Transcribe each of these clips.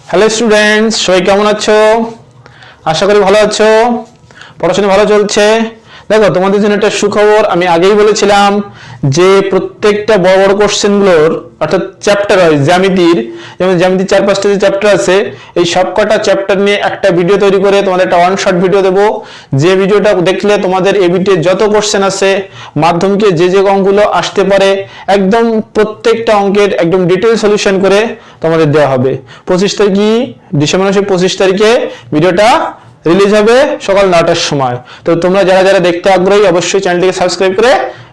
Hello students, সবাই কেমন আছো? আশা করি ভালো আছো। পড়াশোনা ভালো চলছে। দেখো, তোমাদের জন্য একটা সুখবর। আমি আগেই বলেছিলাম যে প্রত্যেকটা বড় বড় কোশ্চেনগুলোর অর্থাৎ চ্যাপ্টার ওয়াইজ জ্যামিতির, যেমন জ্যামিতির 4-5টা যে চ্যাপ্টার আছে, এই সবকটা চ্যাপ্টার নিয়ে একটা ভিডিও তৈরি করে তোমাদের একটা ওয়ান শট ভিডিও দেবো। যে ভিডিওটা দেখলে তোমাদের এবিটি যত কোশ্চেন আছে, মাধ্যমিকে যে যে অঙ্কগুলো আসতে পারে, একদম প্রত্যেকটা অঙ্কের একদম ডিটেল সলিউশন করে তোমাদের দেওয়া হবে। 25 তারিখে, ডিসেম্বর মাসের 25 তারিখে ভিডিওটা রিলিজ হবে সকাল 9টার সময়। তো তোমরা যারা যারা দেখতে আগ্রহী অবশ্যই চ্যানেলটিকে সাবস্ক্রাইব করে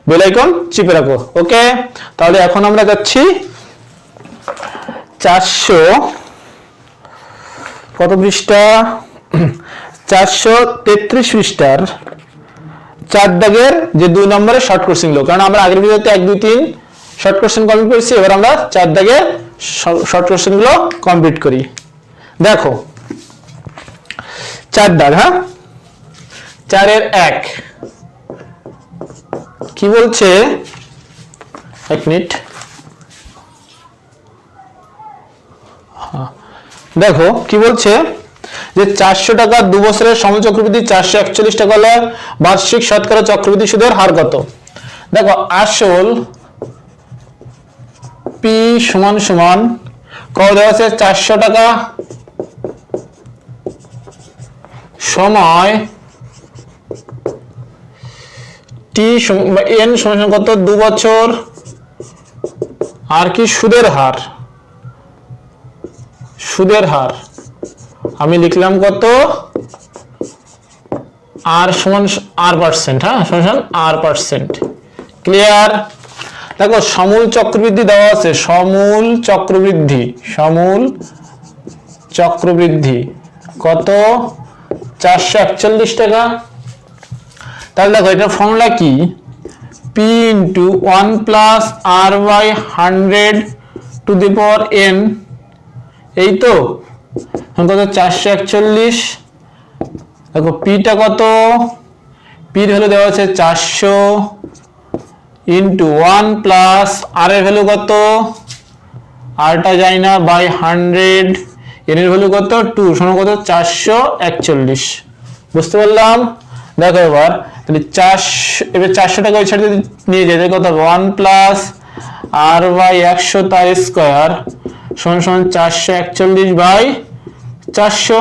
বেল আইকন চিপে রাখো। ওকে, তাহলে এখন আমরা যাচ্ছি 400 কত পৃষ্ঠা, 433 পৃষ্ঠার 4 দাগের যে 2 নম্বরের শর্ট কোশ্চেন গুলো, কারণ আমরা আগের ভিডিওতে 1, 2, 3 শর্ট কোশ্চেন কমপ্লিট করেছি। এবার আমরা 4 দাগের শর্ট কোশ্চেন গুলো কমপ্লিট করি। দেখো 4 দাগ, হ্যাঁ, 4-এর 1 কি বলছে, 1 মিনিট। দেখো কি বলছে যে 400 টাকা 2 বছরের সময় চক্রবৃদ্ধি 441 টাকা হলে বার্ষিক শতকরা চক্রবৃদ্ধি সুদের হার কত? দেখো, আসল পি সমান সমান কত দেওয়া আছে, 400 টাকা সময় টি এন সমান কত, 2 বছর, আর কি সুদের হার, সুদের হার আমি লিখলাম কত, আর সমান আর পার্সেন্ট, হ্যাঁ, সমান আর পার্সেন্ট। ক্লিয়ার? দেখো, সমূল চক্রবৃদ্ধি দেওয়া আছে, সমূল চক্রবৃদ্ধি, সমূল চক্রবৃদ্ধি কত, 441 টাকা। তাহলে দেখো, এটা ফর্মুলা কি, p into 1 plus r by 100 to the power n, এই তো কত, 441। দেখো পিটা কত, পির ভ্যালু দেওয়া আছে 400 ইন্টু 1 প্লাস আর এর ভ্যালু কত, আরটা যায় না, বাই 100, এন এর ভ্যালু কত 2 সমান কত, 441। বুঝতে পারলাম? দেখো এবার তাহলে 400 টাকা ওই সাইডে নিয়ে যেতে কত, 1 প্লাস আর বাই 100 তার স্কয়ার সমান সমান 441 বাই 400।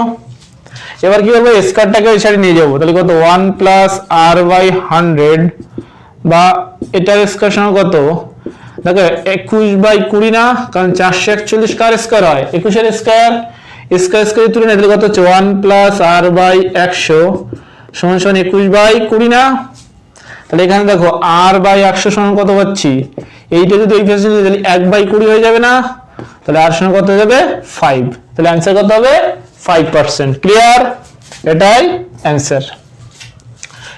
এবার কি করবো, স্কয়ারটাকে ওই সাইডে নিয়ে যাবো, তাহলে কত, 1 প্লাস আর বাই 100 বা এটার স্কয়ার সমান কত, দেখো 21 বাই 20 না, কারণ 441 কার স্কয়ার হয়, 21 এর স্কয়ার, স্কয়ার স্কয়ার তুলে নিলে কত হচ্ছে, 1 প্লাস আর বাই 100 সমান সমান 21 বাই 20 না। তাহলে এখানে দেখো আর বাই 100 সমান কত পাচ্ছি, এইটা যদি এই পাশে তাহলে 1 বাই 20 হয়ে যাবে না, তাহলে আর সমান কত হয়ে যাবে, 5। তাহলে অ্যান্সার কত হবে, 5%। ক্লিয়ার? এটাই অ্যান্সার।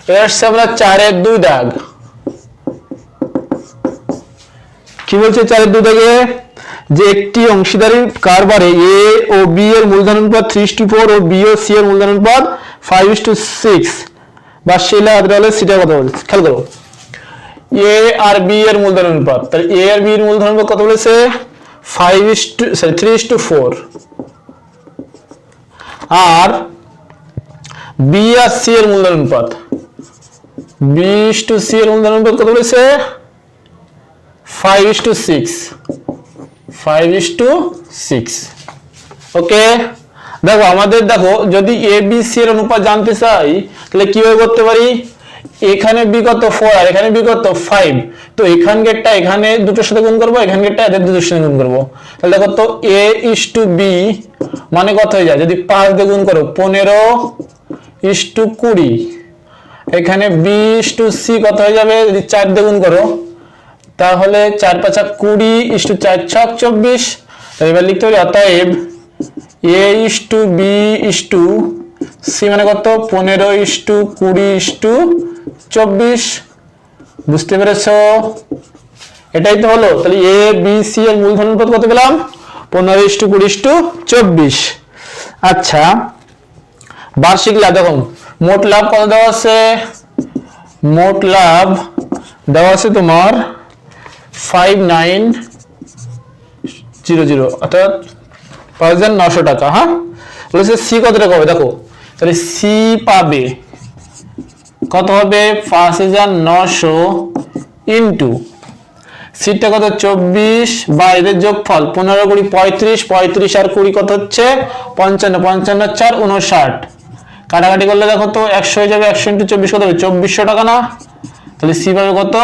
এবার আসছে আমরা 4-এর 2 দাগ। কি বলছে 4-এর 2 দাগে, যে একটি অংশীদারি কারবারে এ ও বি এর মূলধন অনুপাত 3:4 ও বি ও সি এর মূলধন অনুপাত 5:6 বা শিলা আদ্রালে সিটা কত বলছে, খেয়াল করো, এ আর বি এর মূলধন অনুপাত, তাহলে এ আর বি এর মূলধন অনুপাত কত বলেছে, 3:4, আর বি আর সি এর মূলধন অনুপাত, B/C এর মূলধন অনুপাত কত বলেছে, 5:6। ওকে, দেখো আমাদের, দেখো যদি এ বি সি এর অনুপাত জানতে চাই তাহলে কিভাবে করতে পারি, এখানে বি কত 4 আর এখানে বি কত 5, তো এখানকারটা এখানে দুটোর সাথে গুণ করবো, এখানকারটা এদের দুটোর সাথে গুণ করবো। তাহলে দেখো তো A/B মানে কত হয়ে যায়, যদি 5 দিয়ে গুণ করো 15:20, এখানে B/C কত হয়ে যাবে, যদি 4 দিয়ে গুণ করো তাহলে 4×5 20, 4×4 24। তাহলে এবার লিখতে পারি অতএব A/B/C মানে কত, 15:20:24। বুঝতে পেরেছো? এটাই তো হলো। তাহলে এ বি সি এর মূলধন অনুপাত কত পেলাম, 15:20:24। আচ্ছা, বার্ষিক লাভ, দেখো মোট লাভ কত দেওয়া আছে, মোট লাভ দেওয়া আছে তোমার 5900, অর্থাৎ 5900 টাকা। হ্যাঁ, বলেছে সি কত টাকা হবে, দেখো তাহলে সি পাবে কত হবে 5900 ইন্টু সিটটা কত 24 বা এদের যোগফল 15 20 35, 35 আর 20 কত হচ্ছে 55, 55 4 59, কাটাকাটি করলে দেখো তো 100 হয়ে যাবে, 100 ইন্টু 24 কত হবে 2400 টাকা না, তাহলে সি পাবে কত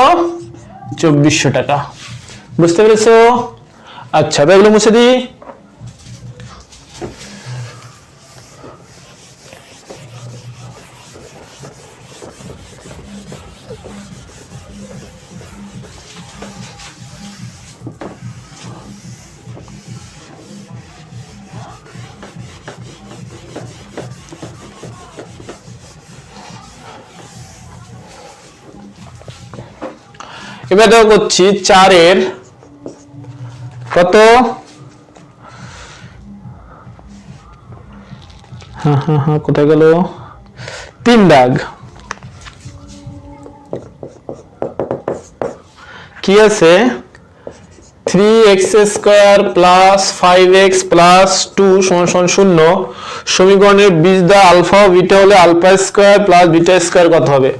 2400 টাকা। বুঝতে পেরেছো? আচ্ছা, এগুলো মুছে দিই। এবার দেখো করছি 4 এর কত, কোথায় গেল 3 দাগ, কি আছে 3x square plus 5x plus 2 সমান 0, সমীকরণের বীজদ্বয় আলফা ও বিটা হলে alpha square plus beta square কত হবে।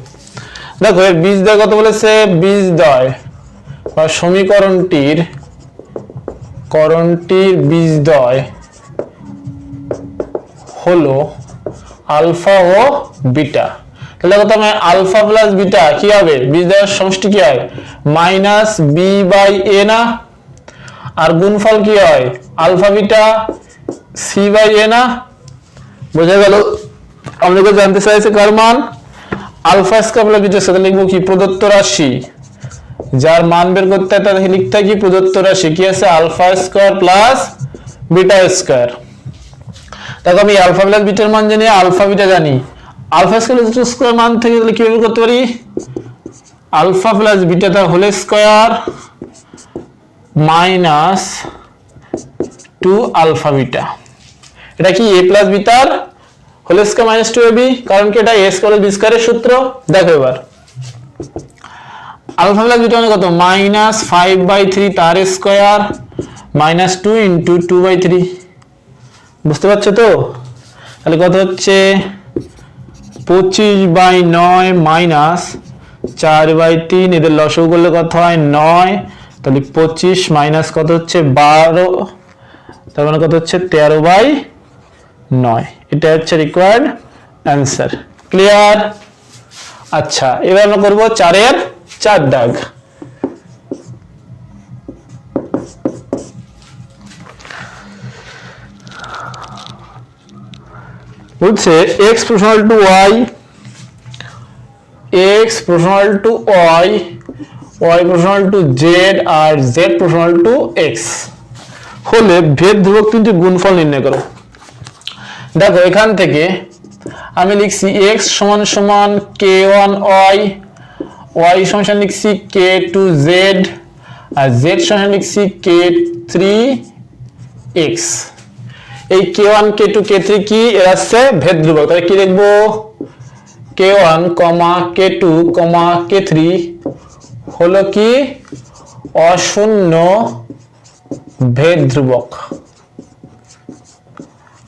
দেখো এর বীজদ্বয় কত বলেছে, বীজদ্বয় বা সমীকরণটির বীজদ্বয় হলো আলফা ও বিটা। তাহলে কত হবে আলফা প্লাস বিটা কি হবে, বীজদ্বয়ের সমষ্টি কি হয় মাইনাস বি বাই এ না, আর গুণফল কি হয় alpha beta c by a না। বোঝা গেল? আমাদেরকে জানতে চাইছে কার মান alpha square plus beta square, লিখবো কি প্রদত্ত রাশি, যার মান বের করতে হয় তাহলে লিখতে কি প্রদত্ত রাশি কি আছে alpha square plus beta square. দেখো আমি আলফা প্লাস বিটার মান জানি, আলফা বিটা জানি, আলফা স্কয়ার মান থেকে তাহলে কি বের করতে পারি আলফা প্লাস বিটা তার whole square minus 2 alpha beta, এটা কি a প্লাস বিটার হোল স্কয়ার মাইনাস 2ab, কারণ কি এটা a স্কয়ার বি স্কয়ারের সূত্র। দেখো এবার আলফা প্লাস বিটা মানে কত মাইনাস 5/3 তার স্কয়ার মাইনাস 2 ইন্টু 2/3, বুঝতে পারছো তো? তাহলে কত হচ্ছে 25/9 মাইনাস 4/3, এদের লসাগু করলে কত হয় 9, তাহলে 25 মাইনাস কত হচ্ছে 12, তার মানে কত হচ্ছে 13/9, এটা হচ্ছে রিকোয়ার্ড অ্যান্সার। ক্লিয়ার? আচ্ছা, এবার আমরা করব 4 এর 4 দাগ। বলছে x proportional to y, x proportional to y, y proportional to z R z proportional to x হলে ভেদ ধ্রুবক তিনটি গুণফল নির্ণয় করো। দেখো এখান থেকে আমি লিখছি x সমান সমান k1y, y সমান লিখছি k2z আর z সমান লিখছি k3x। এই k1 k2 k3 কি এর আছে ভেদ ধ্রুবক, তাহলে কি লিখবো k1 k2 k3 হলো কি অশূন্য ভেদ ধ্রুবক।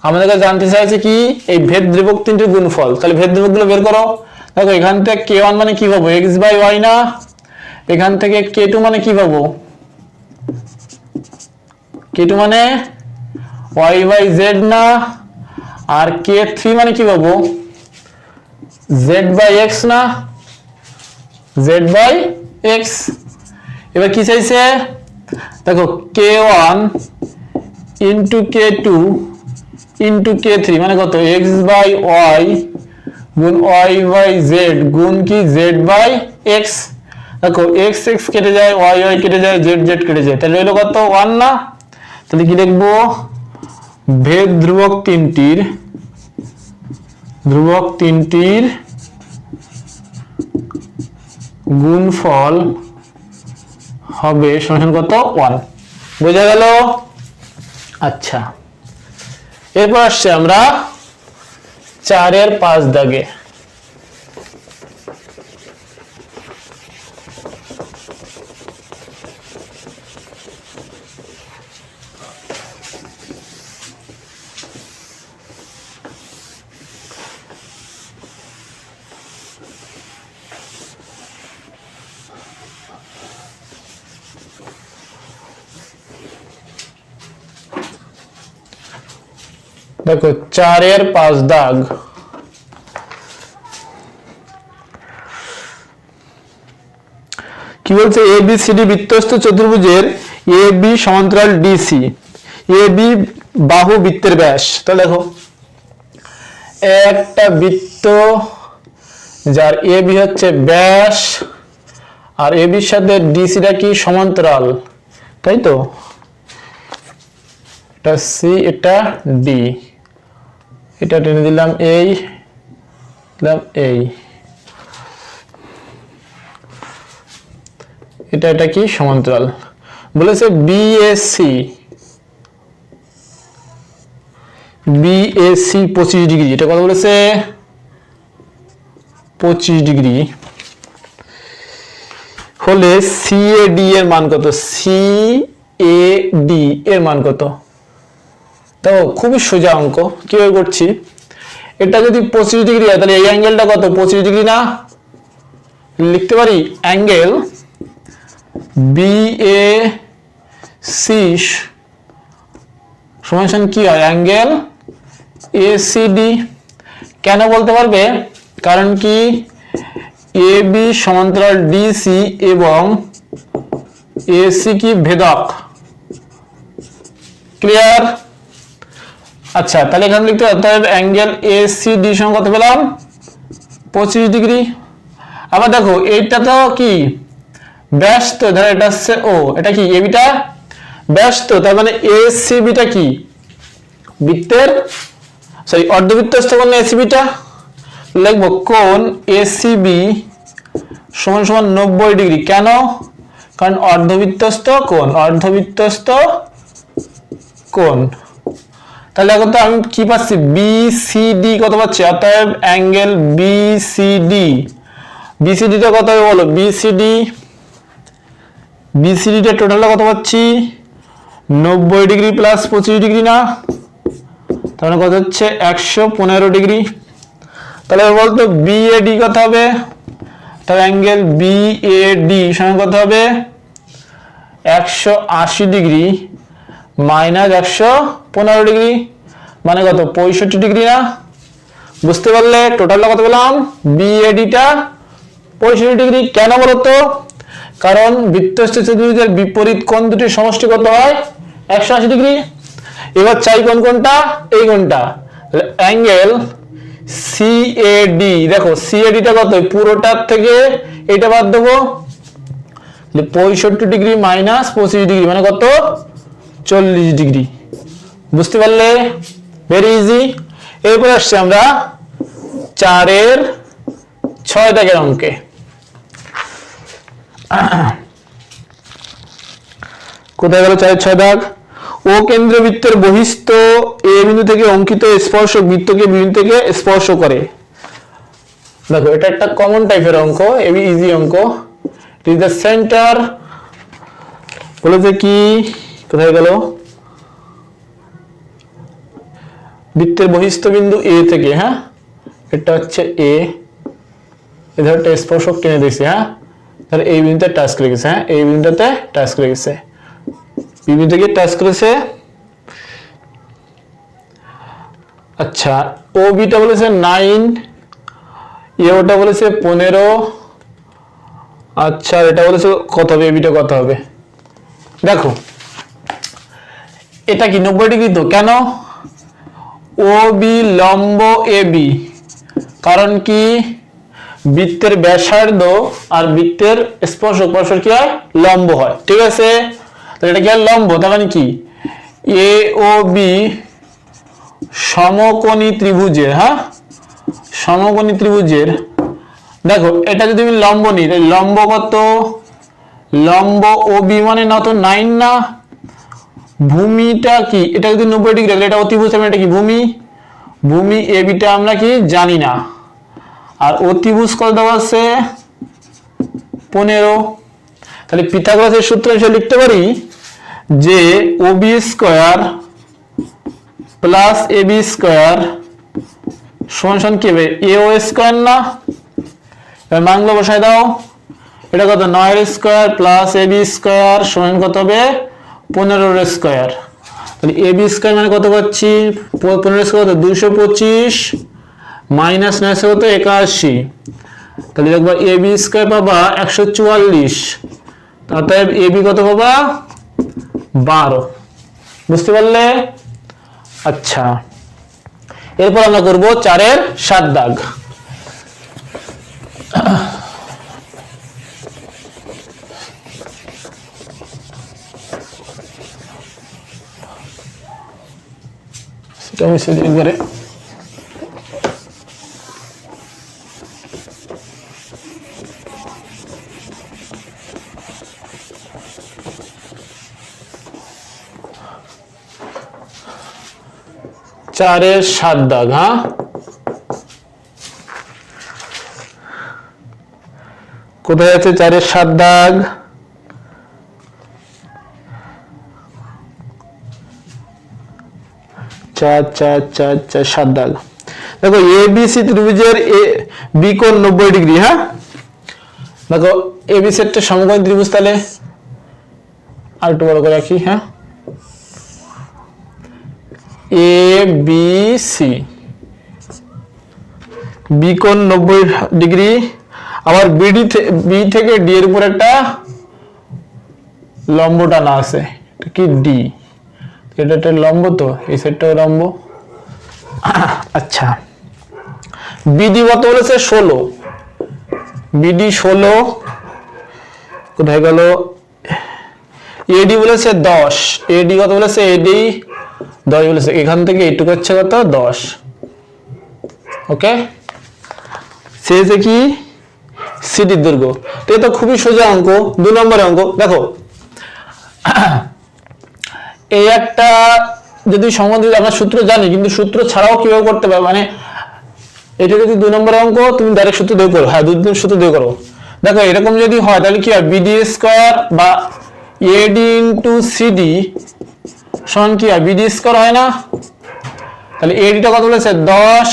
আমাদেরকে জানতে চাইছে কি এই ভেদ ধ্রুবক তিনটির গুণফল, তাহলে ভেদ ধ্রুবকগুলো বের করো। দেখো এখান থেকে k1 মানে কি পাবো x/y না, এখান থেকে k2 মানে কি পাবো k2 মানে y/z না, আর k3 মানে কি পাবো z/x না, z/x। এবার কি চাইছে দেখো k1 into k2 into k3 মানে কত x/y গুণ y/z গুণ কি z/x। দেখো x x কেটে যায়, y y কেটে যায়, z z কেটে যায়, তাহলে হলো কত 1 না। তাহলে কি লিখবো ভেদ ধ্রুবক তিনটির গুণফল হবে সমান কত 1। বোঝা গেল? আচ্ছা, এরপর আসছে আমরা 4 এর 5 দাগে। দেখো 4 এর 5 দাগ। কি বলছে, এ বি সি ডি বৃত্তস্থ চতুর্ভুজের এ বি সমান্তরাল ডিসি, এ বি বাহু বৃত্তের ব্যাস। তাহলে দেখো একটা বৃত্ত যার এ বি হচ্ছে ব্যাস আর এ বির সাথে ডিসিটা কি সমান্তরাল, তাই তো, এটা সি এটা ডি, এটা টেনে দিলাম এই এটা কি সমান্তরাল। বলেছে বিএসি 25 ডিগ্রি, এটা কত বলেছে 25 ডিগ্রি হলে সিএডি এর মান কত, সিএডি এর মান কত। তো খুবই সোজা অঙ্ক, কিভাবে করছি, এটা যদি 25 ডিগ্রি হয় তাহলে এই অ্যাঙ্গেলটা কত 25 ডিগ্রি না, লিখতে পারি অ্যাঙ্গেল বিএসি সমান কি হয় অ্যাঙ্গেল এসিডি। কেন বলতে পারবে, কারণ কি এ বি সমান্তরাল ডিসি এবং এসি কি ভেদক, ক্লিয়ার। আচ্ছা তাহলে এখানে লিখতে হবে অতএব অ্যাঙ্গেল এসিডি সমান কত পেলাম 25 ডিগ্রি। আবার দেখো এইটা তো কি ব্যাস, তো ধরো এটা হচ্ছে ও, এটা কি এবিটা ব্যাস, তো তার মানে এসিবিটা কি বৃত্তের সরি অর্ধবৃত্তস্থ কোণ এসিবিটা, লিখবো কোণ এসিবি সমান সমান 90 ডিগ্রি। কেন, কারণ অর্ধবৃত্তস্থ কোণ। তাহলে এখন তো আমি কি পাচ্ছি বিসিডি কত পাচ্ছি, অতএব অ্যাঙ্গেল বিসিডিটা কত হবে বলো, বিসিডিটা টোটালটা কত পাচ্ছি 90 ডিগ্রি প্লাস 25 ডিগ্রি না, তাহলে কত হচ্ছে 115 ডিগ্রি। তাহলে বলতো বিএডি কত হবে, তাহলে অ্যাঙ্গেল বিএডি সমান কত হবে 180 ডিগ্রি মাইনাস 115 ডিগ্রি মানে কত 65 ডিগ্রি না। বুঝতে পারলে টোটালটা কত পেলাম বিএডিটা 65 ডিগ্রি। কেন বলতো, কারণ বৃত্তস্থ চতুর্ভুজের বিপরীত কোণ দুটির সমষ্টি কত হয় 180 ডিগ্রি। এবার চাই কোনটা, এই কোণটা, অ্যাঙ্গেল সিএডি, দেখো সিএডিটা কত পুরোটার থেকে এটা বাদ দেবো 65 ডিগ্রি মাইনাস 25 ডিগ্রি মানে কত 40 ডিগ্রি। বুঝতে পারলে, ভেরি ইজি। এরপর আসছে আমরা 4 এর 6 দাগের অঙ্কে। কোথায় গেল 4 এর 6 দাগ, ও কেন্দ্র বৃত্তের বহিস্থ এ বিন্দু থেকে অঙ্কিত স্পর্শক বৃত্তকে বিন্দু থেকে স্পর্শ করে। দেখো এটা একটা কমন টাইপের অঙ্ক, এবি ইজি অঙ্ক। ইট ইজ দ্য সেন্টার, বলেছে কি কোথায় গেল, বৃত্তের বহিস্থ বিন্দু এ থেকে, হ্যাঁ এটা হচ্ছে এ, এধার একটা স্পর্শক টেনে দিয়েছে, হ্যাঁ তাহলে এই বিন্দুতে টাচ করে গেছে, হ্যাঁ এই বিন্দুতে টাচ করে গেছে, বিন্দু থেকে টাচ করেছে। আচ্ছা ও বিটা বলেছে 9, এ ওটা বলেছে 15, আচ্ছা এটা বলেছে কত হবে, এবিটা কত হবে। দেখো এটা কি 90 ডিগ্রি, তো কেন ও বি লম্ব এ বি, কারণ কি বৃত্তের ব্যাসার্ধ আর বৃত্তের স্পর্শক পরস্পর কি হয় লম্ব হয়, ঠিক আছে। তাহলে এটা কি হয় লম্ব, তার মানে কি এ ও বি সমকোণী ত্রিভুজের, হ্যাঁ সমকোণী ত্রিভুজের, দেখো এটা যদি আমি লম্ব নিই, লম্ব কত, লম্ব ও বি মানে না তো 9 না, ভূমিটা কি এটা যদি 90 ডিগ্রি তাহলে এটা অতিভুজ, এটা কি ভূমি এ বিটা আমরা কি জানি না, আর অতিভুজ কত দেওয়া আছে 15। তাহলে পিথাগোরাসের সূত্র হিসেবে লিখতে পারি যে ও B square plus A B square সমান কি হবে এ ও স্কয়ার না, এবার মানগুলো বসাই দাও, এটা কত 9 এর square plus A B square সমান কত হবে 15 এর স্কয়ার। তাহলে এ বি স্কয়ার মানে কত পাচ্ছি 15 কত 225 মাইনাস 9 কত 81, তাহলে দেখবা এ বি স্কয়ার পাবা 144, অতএব এ বি কত পাবা 12। বুঝতে পারলে? আচ্ছা, এরপর আমরা করব 4 এর 7 দাগ। সেটা আমি সেদিন করে চারের 7 দাগ। হ্যাঁ, কোথায় আছে 4 এর 7 দাগ? চার 7 দাগ। দেখো এ বি সি ত্রিভুজের বি কোণ 90 ডিগ্রি। হ্যাঁ, দেখো এ বি সি একটা সমকোণী ত্রিভুজ, তাহলে আর একটু বড় করে রাখি। হ্যাঁ, এ বি সি বি কোণ 90 ডিগ্রি, আবার বি থেকে ডি এর উপর একটা লম্ব টানা আছে, এটা কি ডি, এটা একটা লম্ব, তো এই সাইডটাও লম্ব। আচ্ছা, বিডি কত বলেছে 16, বিডি 16, কোথায় গেল? এডি বলেছে 10, এডি কত বলেছে? এডি 10 বলেছে, এখান থেকে এইটুকু হচ্ছে কত 10। ওকে, সেজে কি সিডির দৈর্ঘ্য। তো এটা খুবই সোজা অঙ্ক, 2 নম্বরের অঙ্ক। দেখো এই একটা যদি সম্বন্ধে আমরা সূত্র জানি, কিন্তু সূত্র ছাড়াও কিভাবে করতে পারবে, মানে এটা যদি 2 নম্বরের অঙ্ক, তুমি ডাইরেক্ট সূত্র দিয়ে করো। হ্যাঁ, 2 সূত্র দিয়ে করো। দেখো এরকম যদি হয় তাহলে কি হয়, বিডি স্কয়ার বা এডি ইনটু সিডি সমান কি হয়, বিডি স্কয়ার হয় না? তাহলে এডিটা কত বলেছে 10,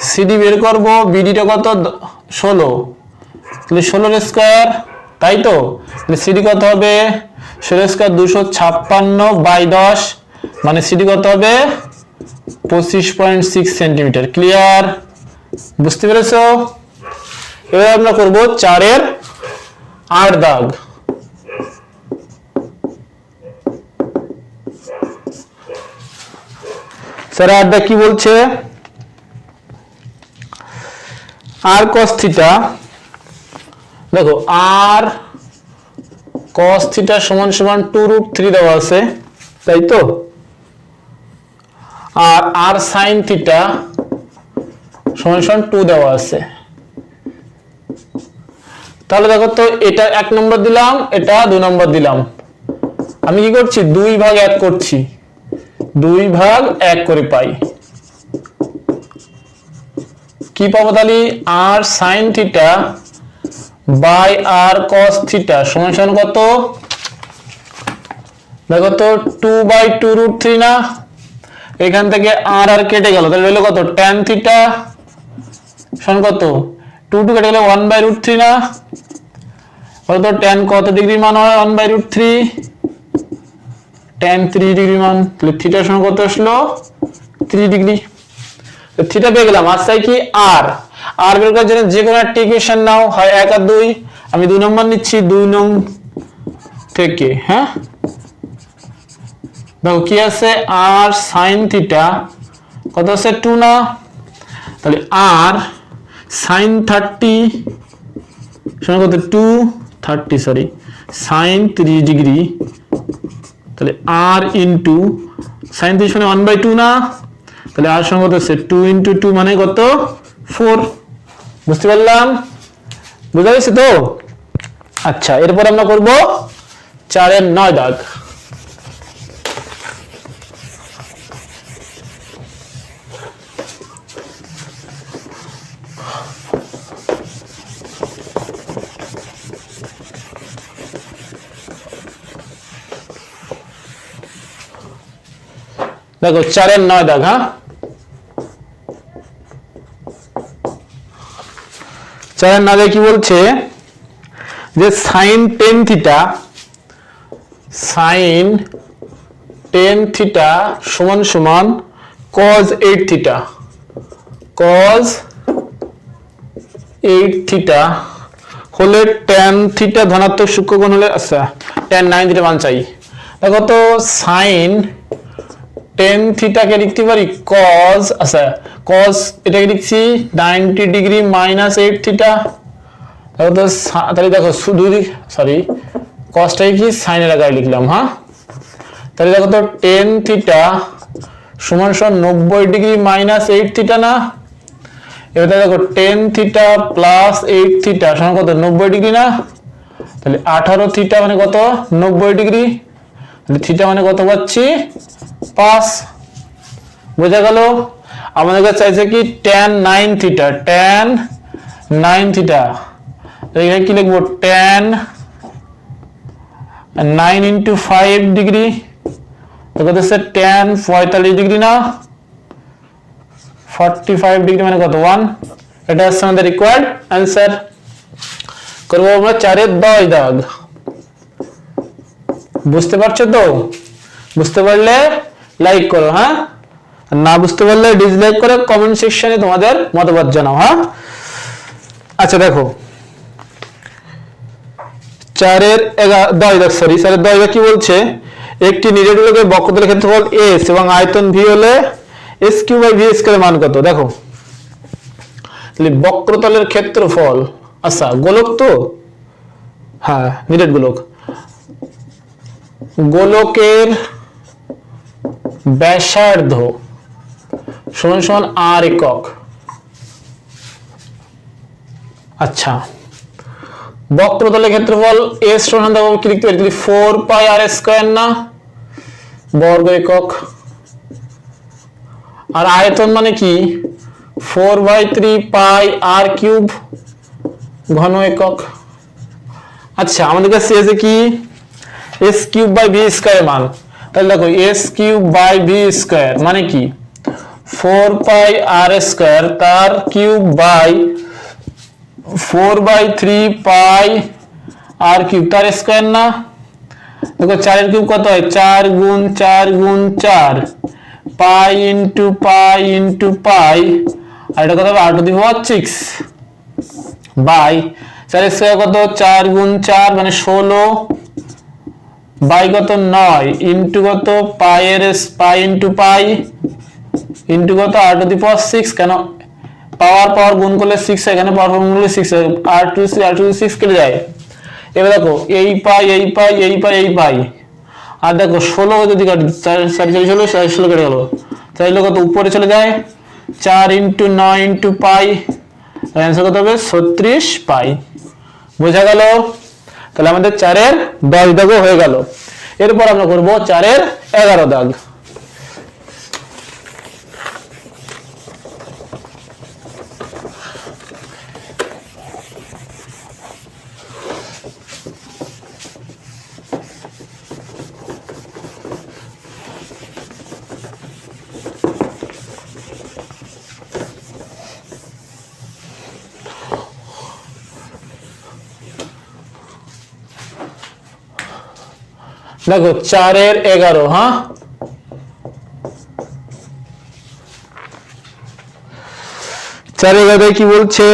সিডি বের করব, বিডিটা কত 16, তাহলে 16 এর স্কয়ার, তাই তো? তাহলে সিডি কত হবে 16 স্কয়ার 256 বাই 10, মানে সিডি কত হবে 25.6 সেন্টিমিটার। ক্লিয়ার? বুঝতে পেরেছো? এবার আমরা করব 4 এর 8 দাগ। স্যার 8 দাগ কি বলছে? আর cos থিটা, দেখো আর cos থিটা সমান সমান 2√3 দেওয়া আছে, তাই তো? আর আর sin থিটা সমান সমান 2 দেওয়া আছে। তাহলে দেখো তো, এটা 1 নম্বর দিলাম, এটা 2 নম্বর দিলাম। আমি কি করছি, 2 ভাগ 1 করছি, 2 ভাগ 1 করে পাই। কি পাবো তাহলে? R sin theta by r cos theta সমান সমান কত? দেখো তো 2/2√3 না, এখান থেকে আর আর কেটে গেল, তাহলে হলো কত tan থিটা সমান কত 2 কেটে গেলে 1/√3 না, কত tan কত ডিগ্রি মান হয় 1/√3, tan 3 ডিগ্রি মান। তাহলে থিটা সমান কত আসলো 3 ডিগ্রি। তো থিটা পেয়ে গেলাম। আর চাই কি আর বের করার জন্য যে কোনো একটা ইকুয়েশন নাও, হয় 1 আর 2, আমি 2 নম্বর নিচ্ছি, 2 নং থেকে। হ্যাঁ, দেখো কি আছে, আর sin থিটা কত আছে 2 না, তাহলে আর sin 30 সমান কত 230, সরি sin 3 ডিগ্রি, তাহলে আর ইনটু sin 3 সমান 1/2 না, তাহলে আর সমান কত আছে 2 ইনটু 2 মানে কত 4। বুঝতে পারলাম? বুঝা গেছে তো? আচ্ছা, এরপর আমরা করব 4 এর 9 দাগ। দেখো 4 এর 9 দাগ। হ্যাঁ, 4 এর 9 দাগে কি বলছে, যে sin 10 theta, sin tan theta সমান সমান cos 8 থিটা, cos 8 থিটা হলে tan থিটা ধনাত্মক সূক্ষ্মকোণ হলে, আচ্ছা tan 9 থিটা মান চাই। দেখো তো sin tan থিটাকে লিখতে পারি cos, আচ্ছা cos এটাকে লিখছি 90 ডিগ্রি মাইনাস 8 থিটা। দেখো তো তাহলে দেখো শুধু সরি cosটাকে কি sin এর আকারে লিখলাম, হ্যাঁ তাহলে দেখো তো tan থিটা সমান সমান 90 ডিগ্রি মাইনাস 8 থিটা না। এবার দেখো tan থিটা প্লাস 8 থিটা সমান কত 90 ডিগ্রি না। তাহলে 18 থিটা মানে কত 90 ডিগ্রি, তাহলে থিটা মানে কত পাচ্ছি 5। বোঝা গেল? আমাদের কাছে চাইছে কি tan 9 থিটা, tan 9 থিটা এখানে কি লিখবো tan 9 ইন্টু 5 ডিগ্রি, তো কত হচ্ছে tan 45 ডিগ্রি না, 45 ডিগ্রি মানে কত 1। এটা হচ্ছে আমাদের রিকোয়ার্ড অ্যান্সার। করবো আমরা 4 এর 10 দাগ। বুঝতে পারছো তো? বুঝতে পারলে লাইক করো, হ্যাঁ না বুঝতে পারলে ডিসলাইক করে কমেন্ট সেকশনে তোমাদের মতামত জানাও, হ্যাঁ। আচ্ছা দেখো 4 এর 10 দাগ, সরি 4 এর 10 দাগ কি বলছে, একটি নিরেটগোলকের বক্রতলের ক্ষেত্রফল s এবং আয়তন v হলে s cube by v square মান কত। দেখো তাহলে বক্রতলের ক্ষেত্রফল, আচ্ছা গোলক তো, হ্যাঁ নিরেট গোলক, গোলকের ব্যাসার্ধ সমান সমান r একক। আচ্ছা বক্রতলের ক্ষেত্রফল s সমান দেবো কি লিখতে পারি 4 পাই r স্কয়ার না, বর্গ একক। আর আয়তন মানে কি 4/3 পাই r কিউব ঘন একক। আচ্ছা আমাদের কাছে আছে কি s cube by v square মান, তাহলে দেখো s cube by v square মানে কি 4 পাই r স্কয়ার তার cube by 4/3 pi r cube তার স্কয়ার না। দেখো 4 এর কিউব কত হয় 4 গুণ 4 গুণ 4 পাই ইনটু পাই ইনটু পাই, আর এটা কত হবে r to the power 6 by 4 এর স্কয়ার কত 4 গুণ 4 মানে 16 বাই কত 9 ইনটু কত পাই এর পাই ইনটু পাই ইনটু কত r টু দি পাওয়ার 6, কেন পাওয়ার গুণ করলে 6 এখানে পাওয়ার গুণ করলে 6 r টু 6 কেটে যায়। এবার দেখো এই পাই এই পাই এই পাই এই পাই, আর দেখো 16 যদি কাটি 4 16 কেটে গেল, তাহলে কত উপরে চলে যায় 4 ইনটু 9 ইনটু পাই, অ্যানসার কত হবে 36 পাই। বোঝা গেল? তাহলে আমাদের 4 এর 10 দাগও হয়ে গেল। এরপর আমরা করব 4 এর 11 দাগ। দেখো 4 এর 11, হ্যাঁ 4 এর 11 কি বলছে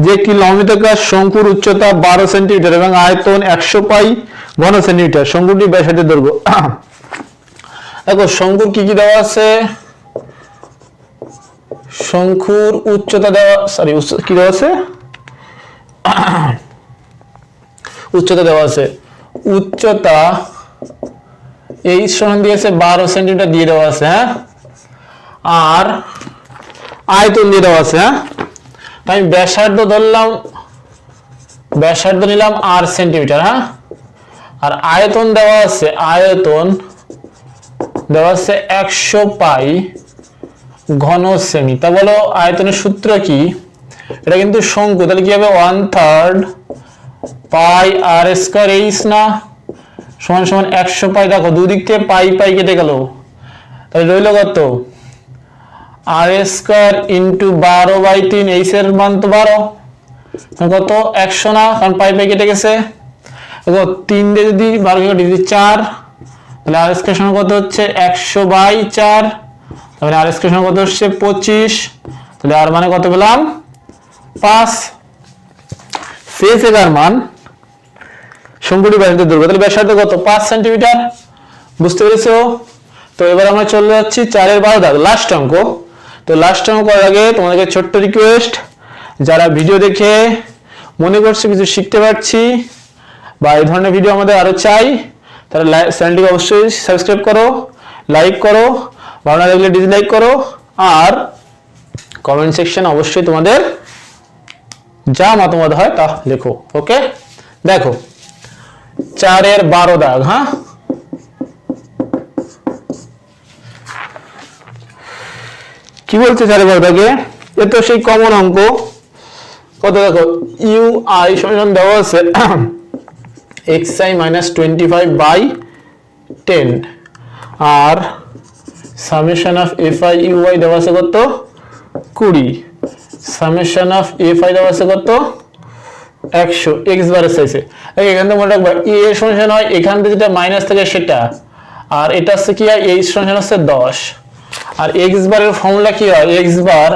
যে একটি লম্বিতাকার শঙ্কুর উচ্চতা 12 সেন্টিমিটার এবং আয়তন 100 পাই ঘন সেন্টিমিটার, শঙ্কুটির ব্যাসার্ধের দৈর্ঘ্য। দেখো শঙ্কুর কি কি দেওয়া আছে, শঙ্কুর উচ্চতা দেওয়া, সরি কি দেওয়া আছে উচ্চতা দেওয়া আছে, উচ্চতা এই সমান দিয়েছে 12 সেন্টিমিটার দিয়ে দেওয়া আছে, হ্যাঁ আর আয়তন দিয়ে দেওয়া আছে, হ্যাঁ আমি ব্যাসার্ধ ধরলাম, ব্যাসার্ধ নিলাম 8 সেন্টিমিটার, হ্যাঁ আর আয়তন দেওয়া আছে, আয়তন দেওয়া আছে 100 পাই ঘন সেমি। তা বলো আয়তনের সূত্র কি, এটা কিন্তু শঙ্কু, তাহলে কি হবে 1/3 পাই r স্কয়ার h না সমান সমান 100 পাই। দেখো দুই দিক থেকে পাই পাই কেটে গেল, তাহলে রইল কত r স্কয়ার ইনটু 12/3, h এর মান তো 12, কত 100 না, কারণ পাই পাই কেটে গেছে। দেখো 3 দিয়ে যদি 12 কেটে দিই 4 তাহলে আর স্কয়ার সমান কত হচ্ছে 100/4, তাহলে আর স্কয়ার সমান কত হচ্ছে 25, তাহলে আর মানে কত পেলাম 5। সেই জায়গার মান শঙ্কুটি ব্যাসার্ধের দৈর্ঘ্য, তাহলে ব্যাসার্ধ কত 5 সেন্টিমিটার, বুঝতে পেরেছো? তো এবার আমরা চলে যাচ্ছি 4-এর 12 দাগ, লাস্ট অঙ্ক। তো লাস্ট অঙ্ক করার আগে তোমাদেরকে ছোট্ট রিকোয়েস্ট, যারা ভিডিও দেখে মনে করছে কিছু শিখতে পারছি বা এই ধরনের ভিডিও আমাদের আরো চাই, তারা চ্যানেলটিকে অবশ্যই সাবস্ক্রাইব করো, লাইক করো, ভালো না লাগলে ডিসলাইক করো, আর কমেন্ট সেকশন অবশ্যই তোমাদের যা মতামত হয় তা লেখো। ওকে, দেখো 4-এর 12 দাগ। হ্যাঁ, কি বলছে 4-এর 12 দাগে? এ তো সেই কমন অঙ্ক। কত দেখো, ইউ আই সমান দেওয়া আছে xi minus 25/10 আর সামেশন অফ fi ui দেওয়া আছে কত 20, সামেশন অফ fi দেওয়া আছে কত 100, x বারের চাইছে। এখান থেকে মনে রাখবা a এর সমান হয় এখান থেকে যেটা মাইনাস থাকে সেটা, আর এটা হচ্ছে কি হয় h সমান হচ্ছে 10, আর x বারের ফর্মুলা কি হয়, x বার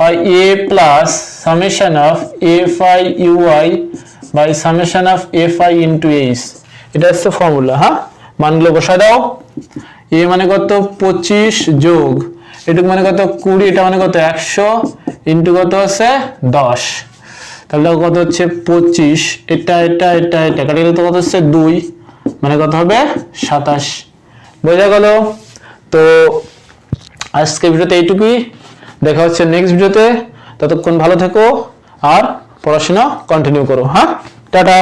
হয় a plus summation of fi ui by summation of fi into h, এটা হচ্ছে ফর্মুলা। হ্যাঁ, মানগুলো বসায় দাও। a মানে কত 25 যোগ এটুকু মানে কত 20, এটা মানে কত 100 ইনটু কত আছে 10, তাহলে কত হচ্ছে 25, এটা এটা এটা এটা কাটি গেলে তো কত হচ্ছে 2, মানে কত হবে 27। বোঝা গেল? তো আজকে ভিডিওতে এইটুকুই, দেখা হচ্ছে নেক্সট ভিডিওতে। ততক্ষণ ভালো থেকো আর পড়াশোনা কন্টিনিউ করো। হ্যাঁ, টাটা।